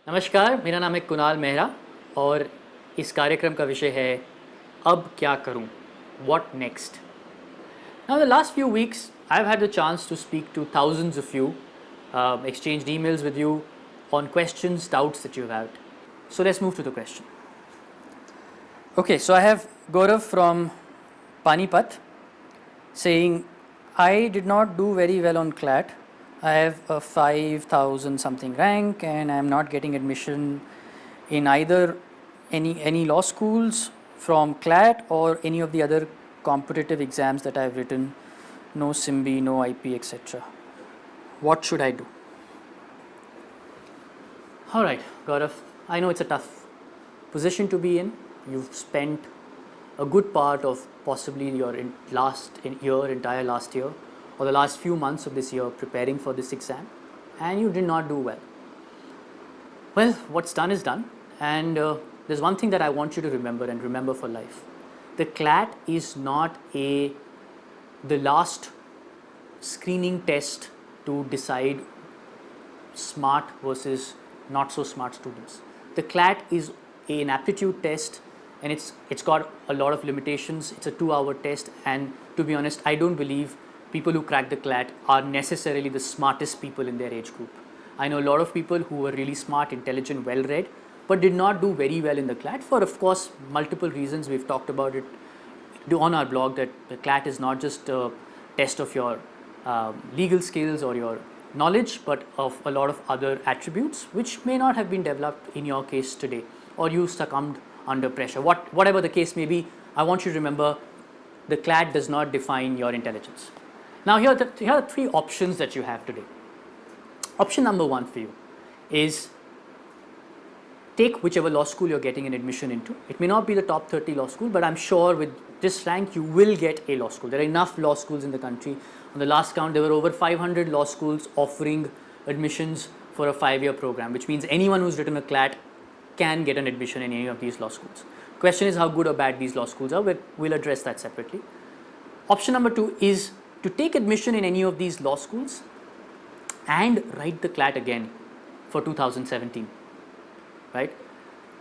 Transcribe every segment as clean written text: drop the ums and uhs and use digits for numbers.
नमस्कार, मेरा नाम है कुणाल मेहरा और इस कार्यक्रम का विषय है अब क्या करूं? What next? Now, the last few weeks, I've had the chance to speak to thousands of you, exchanged emails with you on questions, doubts that you've had. So let's move to the question. Okay, so I have Gaurav from Panipat saying, I did not do very well on CLAT. I have a 5,000 something rank and I'm not getting admission in either any law schools from CLAT or any of the other competitive exams that I've written. No SIMBI, no IP, etc. What should I do? All right, Gaurav, I know it's a tough position to be in. You've spent a good part of possibly your entire last year or the last few months of this year preparing for this exam, and you did not do well. Well, what's done is done, and there's one thing that I want you to remember and remember for life. The CLAT is not the last screening test to decide smart versus not so smart students. The CLAT is an aptitude test, and it's got a lot of limitations. It's a 2-hour test, and to be honest, I don't believe people who crack the CLAT are necessarily the smartest people in their age group. I know a lot of people who were really smart, intelligent, well-read, but did not do very well in the CLAT for, of course, multiple reasons. We've talked about it on our blog that the CLAT is not just a test of your legal skills or your knowledge, but of a lot of other attributes which may not have been developed in your case today, or you succumbed under pressure. Whatever the case may be, I want you to remember the CLAT does not define your intelligence. Now, here are 3 options that you have today. Option number 1 for you is take whichever law school you're getting an admission into. It may not be the top 30 law school, but I'm sure with this rank you will get a law school. There are enough law schools in the country. On the last count, there were over 500 law schools offering admissions for a 5-year program, which means anyone who's written a CLAT can get an admission in any of these law schools. Question is how good or bad these law schools are. We'll address that separately. Option number 2 is to take admission in any of these law schools and write the CLAT again for 2017, right?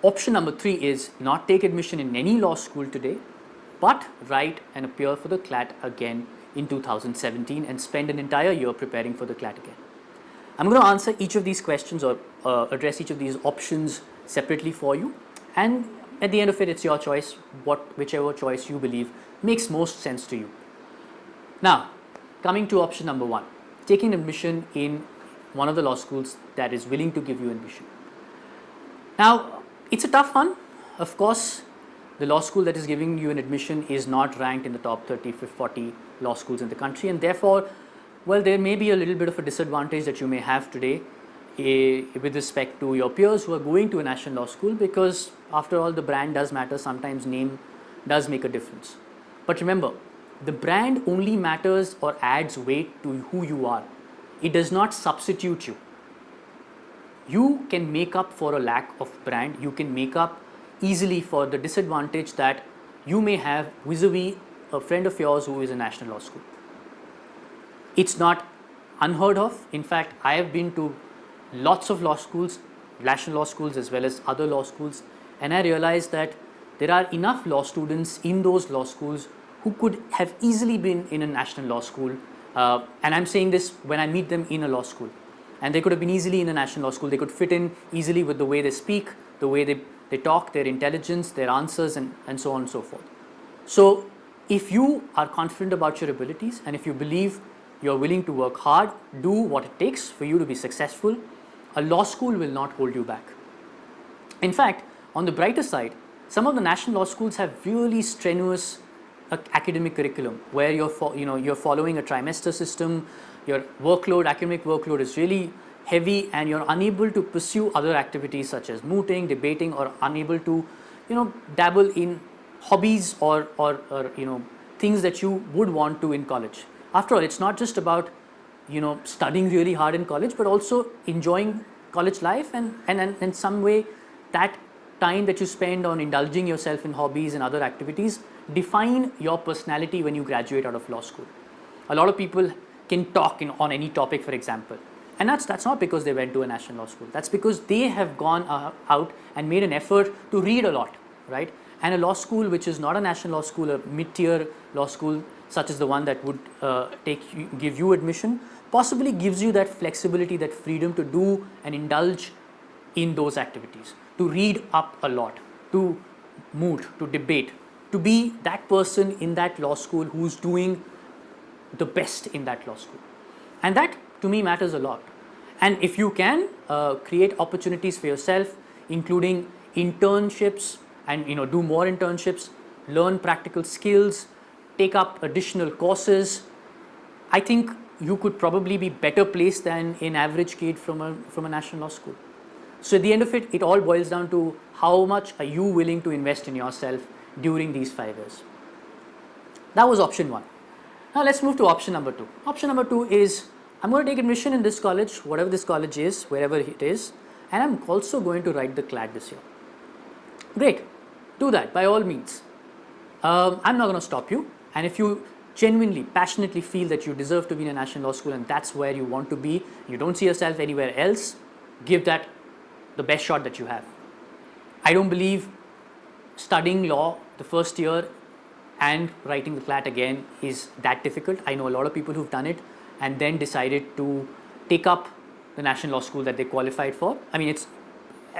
Option number 3 is not take admission in any law school today, but write and appear for the CLAT again in 2017 and spend an entire year preparing for the CLAT again. I'm going to answer each of these questions or address each of these options separately for you, and at the end of it, it's your choice, whichever choice you believe makes most sense to you. Now, coming to option number 1, taking admission in one of the law schools that is willing to give you admission. Now, it's a tough one. Of course, the law school that is giving you an admission is not ranked in the top 30, 40 law schools in the country, and therefore, well, there may be a little bit of a disadvantage that you may have today with respect to your peers who are going to a national law school, because after all, the brand does matter. Sometimes name does make a difference. But remember, the brand only matters or adds weight to who you are. It does not substitute you. You can make up for a lack of brand. You can make up easily for the disadvantage that you may have vis-a-vis a friend of yours who is a national law school. It's not unheard of. In fact, I have been to lots of law schools, national law schools as well as other law schools, and I realized that there are enough law students in those law schools who could have easily been in a national law school, and I'm saying this when I meet them in a law school, and they could have been easily in a national law school. They could fit in easily with the way they speak, the way they talk, their intelligence, their answers, and so on and so forth. So if you are confident about your abilities, and if you believe you're willing to work hard, do what it takes for you to be successful, a law school will not hold you back. In fact, on the brighter side, some of the national law schools have really strenuous academic curriculum where you're following a trimester system. Your academic workload is really heavy, and you're unable to pursue other activities such as mooting, debating, or unable to dabble in hobbies or things that you would want to in college. After all, it's not just about studying really hard in college, but also enjoying college life, and in some way that time that you spend on indulging yourself in hobbies and other activities define your personality when you graduate out of law school. A lot of people can talk on any topic, for example, And that's not because they went to a national law school. That's because they have gone out and made an effort to read a lot, right? And a law school which is not a national law school, a mid-tier law school such as the one that would give you admission, possibly gives you that flexibility, that freedom to do and indulge in those activities, to read up a lot, to moot, to debate, to be that person in that law school who's doing the best in that law school. And that to me matters a lot. And if you can create opportunities for yourself, including internships and do more internships, learn practical skills, take up additional courses, I think you could probably be better placed than an average kid from a national law school. So at the end of it, it all boils down to how much are you willing to invest in yourself during these 5 years. That was option 1. Now let's move to option number 2. Option number 2 is I'm going to take admission in this college, whatever this college is, wherever it is, and I'm also going to write the CLAT this year. Great, do that by all means. I'm not going to stop you, and if you genuinely, passionately feel that you deserve to be in a national law school and that's where you want to be, you don't see yourself anywhere else, give that the best shot that you have. I don't believe studying law the first year and writing the CLAT again is that difficult. I know a lot of people who've done it and then decided to take up the national law school that they qualified for. I mean,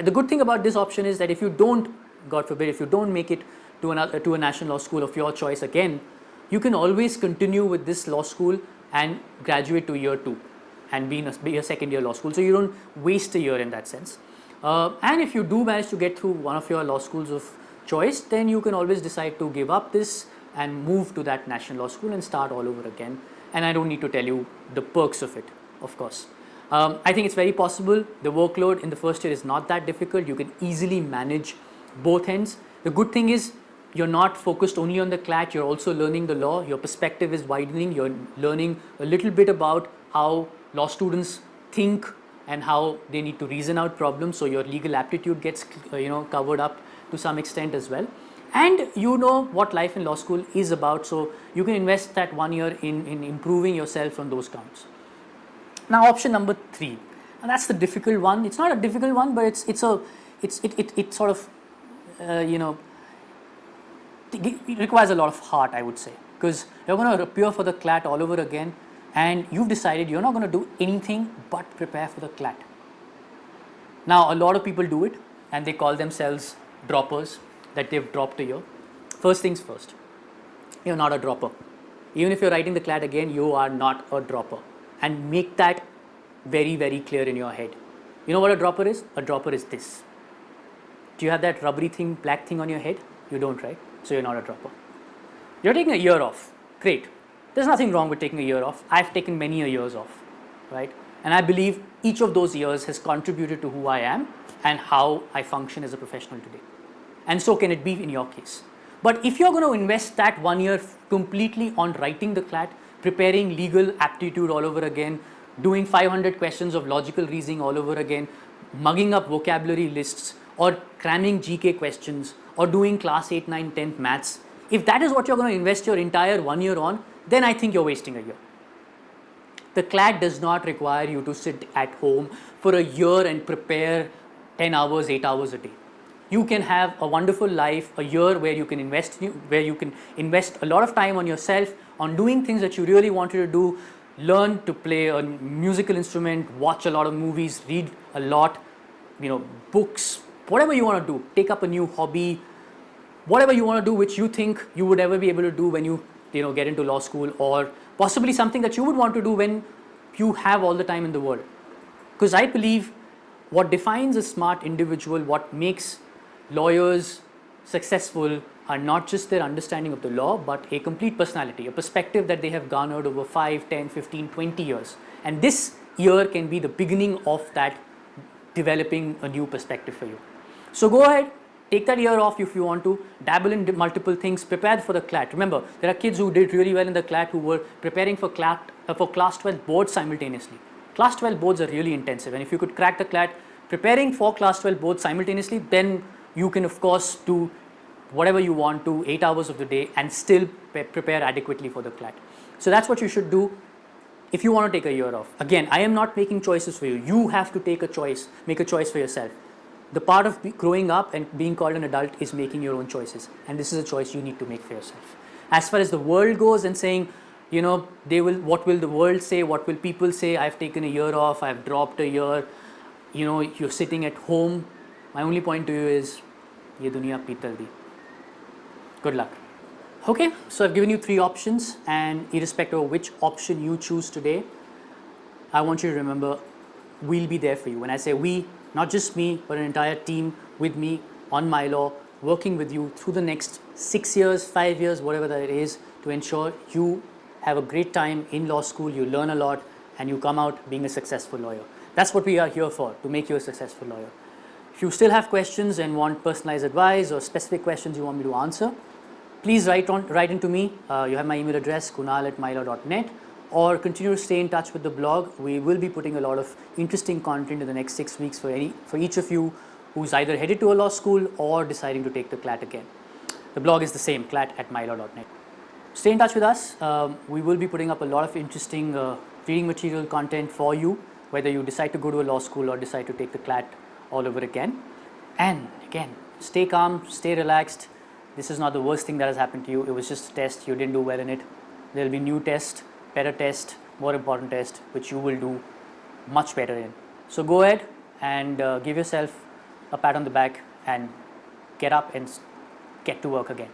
the good thing about this option is that if you don't, God forbid, if you don't make it to a national law school of your choice again, you can always continue with this law school and graduate to year 2 and be a second year law school. So you don't waste a year in that sense. And if you do manage to get through one of your law schools of choice, then you can always decide to give up this and move to that national law school and start all over again. And I don't need to tell you the perks of it, of course. I think it's very possible. The workload in the first year is not that difficult. You can easily manage both ends. The good thing is you're not focused only on the CLAT, you're also learning the law. Your perspective is widening. You're learning a little bit about how law students think and how they need to reason out problems. So your legal aptitude gets covered up to some extent as well. And you know what life in law school is about, so you can invest that 1 year in improving yourself on those counts. Now option number 3, and that's the difficult one. It's not a difficult one, but it sort of it requires a lot of heart, I would say, because you're going to appear for the CLAT all over again, and you've decided you're not going to do anything but prepare for the CLAT. Now a lot of people do it, and they call themselves droppers, that they've dropped a year. First things first, you're not a dropper. Even if you're writing the CLAT again, you are not a dropper, and make that very, very clear in your head. You know what a dropper is? A dropper is this. Do you have that rubbery thing, black thing on your head? You don't, right? So you're not a dropper. You're taking a year off. Great. There's nothing wrong with taking a year off. I've taken many years off, right? And I believe each of those years has contributed to who I am and how I function as a professional today. And so can it be in your case. But if you're going to invest that 1 year completely on writing the CLAT, preparing legal aptitude all over again, doing 500 questions of logical reasoning all over again, mugging up vocabulary lists, or cramming GK questions, or doing class 8, 9, 10th maths, if that is what you're going to invest your entire 1 year on, then I think you're wasting a year. The CLAT does not require you to sit at home for a year and prepare 10 hours, 8 hours a day. You can have a wonderful life, a year where you can invest a lot of time on yourself, on doing things that you really wanted to do, learn to play a musical instrument, watch a lot of movies, read a lot, books, whatever you want to do, take up a new hobby, whatever you want to do which you think you would ever be able to do when you get into law school, or possibly something that you would want to do when you have all the time in the world. Because I believe what defines a smart individual, what makes lawyers successful, are not just their understanding of the law, but a complete personality, a perspective that they have garnered over 5, 10, 15, 20 years. And this year can be the beginning of that, developing a new perspective for you. So go ahead, take that year off if you want to, dabble in multiple things, prepare for the CLAT. Remember, there are kids who did really well in the CLAT who were preparing for class 12 boards simultaneously. Class 12 boards are really intensive, and if you could crack the CLAT preparing for class 12 boards simultaneously, then you can of course do whatever you want to, 8 hours of the day, and still prepare adequately for the CLAT. So that's what you should do. if you want to take a year off, again, I am not making choices for you. You have to take a choice, make a choice for yourself. The part of growing up and being called an adult is making your own choices, and this is a choice you need to make for yourself. As far as the world goes and saying, what will the world say, what will people say, I've taken a year off, I've dropped a year, you're sitting at home, my only point to you is, ye duniya peetal di. Good luck. Okay, so I've given you 3 options, and irrespective of which option you choose today, I want you to remember, we'll be there for you. When I say we, not just me, but an entire team with me on my law, working with you through the next 6 years, 5 years, whatever that it is, to ensure you have a great time in law school, you learn a lot, and you come out being a successful lawyer. That's what we are here for, to make you a successful lawyer. If you still have questions and want personalized advice or specific questions you want me to answer, please write into me. You have my email address, kunal@mylaw.net, or continue to stay in touch with the blog. We will be putting a lot of interesting content in the next 6 weeks for each of you who's either headed to a law school or deciding to take the CLAT again. The blog is the same, CLAT@mylaw.net. Stay in touch with us. We will be putting up a lot of interesting reading material content for you, whether you decide to go to a law school or decide to take the CLAT all over again. And again, stay calm, stay relaxed. This is not the worst thing that has happened to you. It was just a test. You didn't do well in it. There will be new test, better test, more important test, which you will do much better in. So go ahead and give yourself a pat on the back and get up and get to work again.